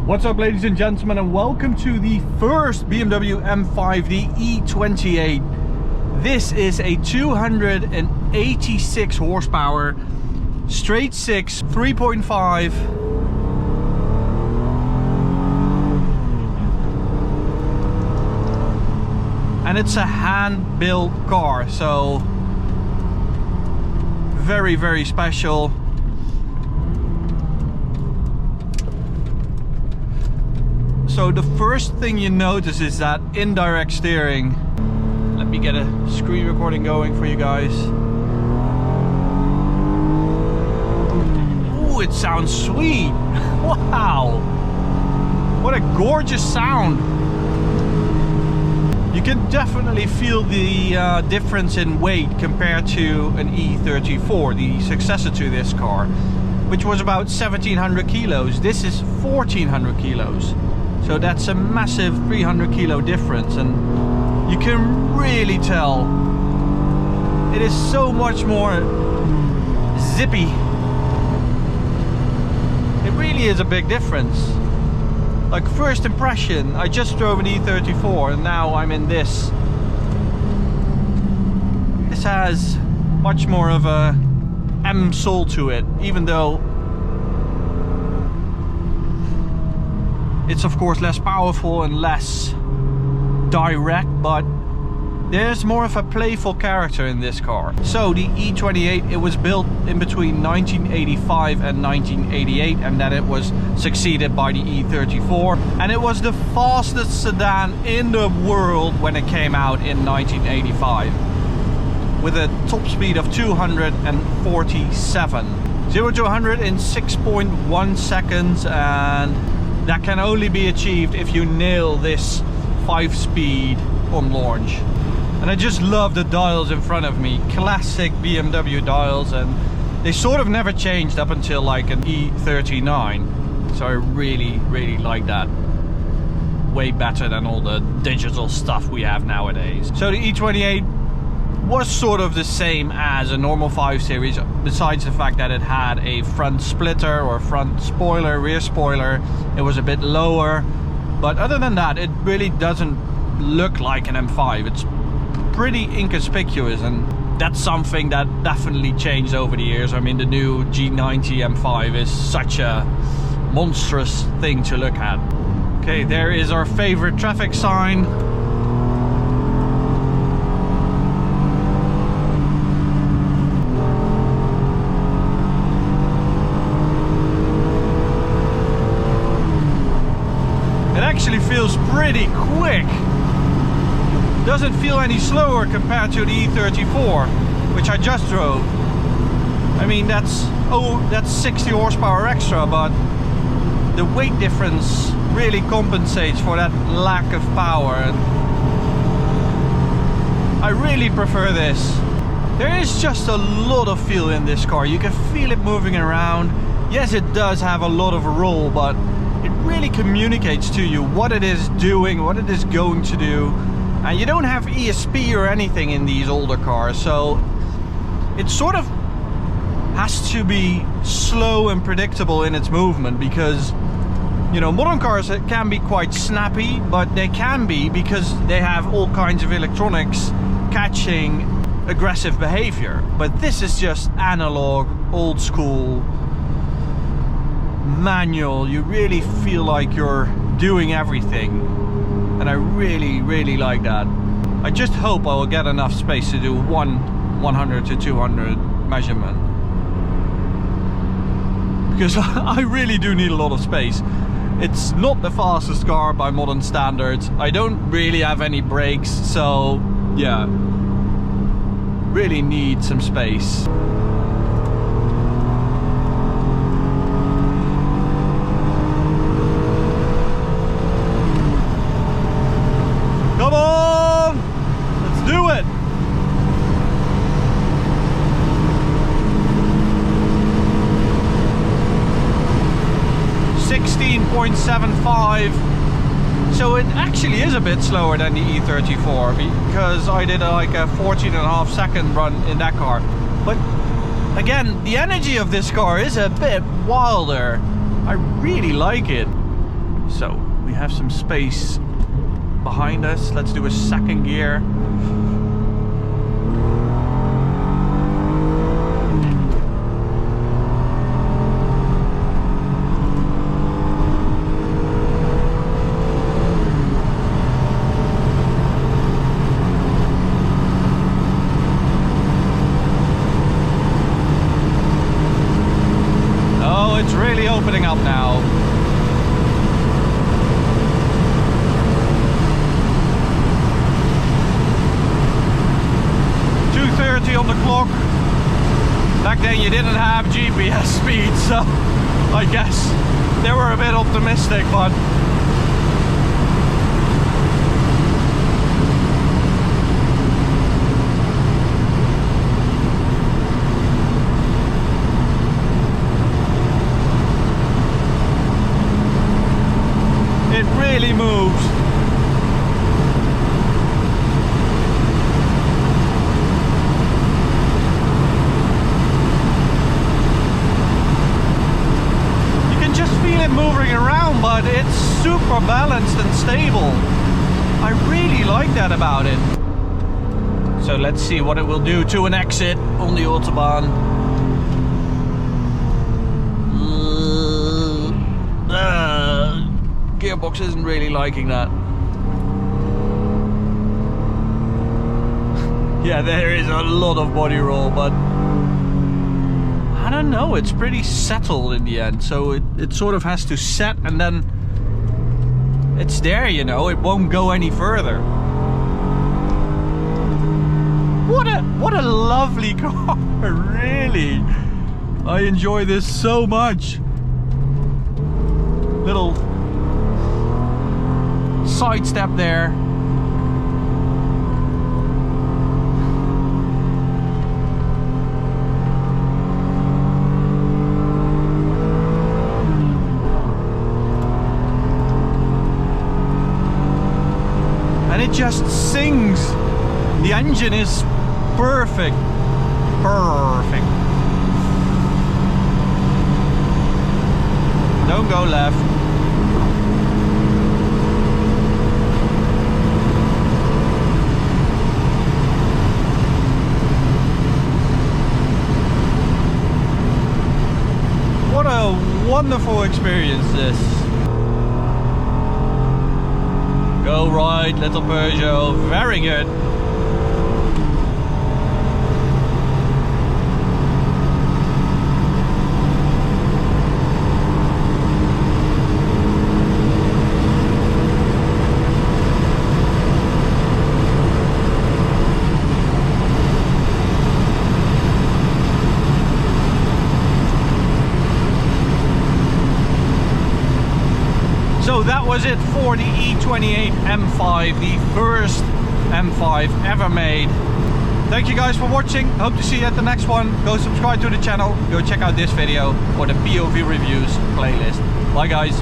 What's up, ladies and gentlemen, and welcome to the first BMW M5, the E28. This is a 286 horsepower, straight 6, 3.5. And it's a hand-built car, so very, very special. So the first thing you notice is that indirect steering. Let me get a screen recording going for you guys. Ooh, it sounds sweet. Wow. What a gorgeous sound. You can definitely feel the difference in weight compared to an E34, the successor to this car, which was about 1700 kilos. This is 1400 kilos. So that's a massive 300 kilo difference, and you can really tell it is so much more zippy. It really is a big difference. Like, first impression, I just drove an E34 and now I'm in this. This has much more of a M soul to it, even though it's of course less powerful and less direct, but there's more of a playful character in this car. So the E28, it was built in between 1985 and 1988, and then it was succeeded by the E34, and it was the fastest sedan in the world when it came out in 1985, with a top speed of 247. 0 to 100 in 6.1 seconds, and that can only be achieved if you nail this 5-speed on launch. And I just love the dials in front of me, classic BMW dials, and they sort of never changed up until like an E39. So I really, really like that. Way better than all the digital stuff we have nowadays. So the E28 was sort of the same as a normal 5 Series, besides the fact that it had a front splitter or front spoiler, rear spoiler. It was a bit lower, but other than that, it really doesn't look like an M5. It's pretty inconspicuous, and that's something that definitely changed over the years. I mean, the new G90 M5 is such a monstrous thing to look at. Okay, there is our favorite traffic sign. Actually feels pretty quick. Doesn't feel any slower compared to the E34, which I just drove. I mean, that's 60 horsepower extra, but the weight difference really compensates for that lack of power. And I really prefer this. There is just a lot of feel in this car. You can feel it moving around. Yes, it does have a lot of roll, but it really communicates to you what it is doing, what it is going to do. And you don't have ESP or anything in these older cars, so it sort of has to be slow and predictable in its movement, because, you know, modern cars can be quite snappy, but they can be because they have all kinds of electronics catching aggressive behavior. But this is just analog, old school, manual. You really feel like you're doing everything, and I really, really like that. I just hope I will get enough space to do one 100 to 200 measurement, because I really do need a lot of space. It's not the fastest car by modern standards. I don't really have any brakes, so yeah, really need some space. Come on! Let's do it! .75. So it actually is a bit slower than the E34, because I did like a 14.5 second run in that car. But again, the energy of this car is a bit wilder. I really like it. So we have some space behind us. Let's do a second gear. Oh, it's really opening up now. On the clock. Back then you didn't have GPS speed, so I guess they were a bit optimistic, but it really moves. Moving around, but it's super balanced and stable. I really like that about it. So let's see what it will do to an exit on the Autobahn. Gearbox isn't really liking that. Yeah, there is a lot of body roll, but I don't know, it's pretty settled in the end, so it sort of has to set and then it's there, you know, it won't go any further. What a lovely car, really. I enjoy this so much. Little side step there. It just sings. The engine is perfect. Perfect. Don't go left. What a wonderful experience this. Go right, little Peugeot, very good. So that was it for the E28 M5, the first M5 ever made. Thank you guys for watching. Hope to see you at the next one. Go subscribe to the channel. Go check out this video or the POV reviews playlist. Bye guys.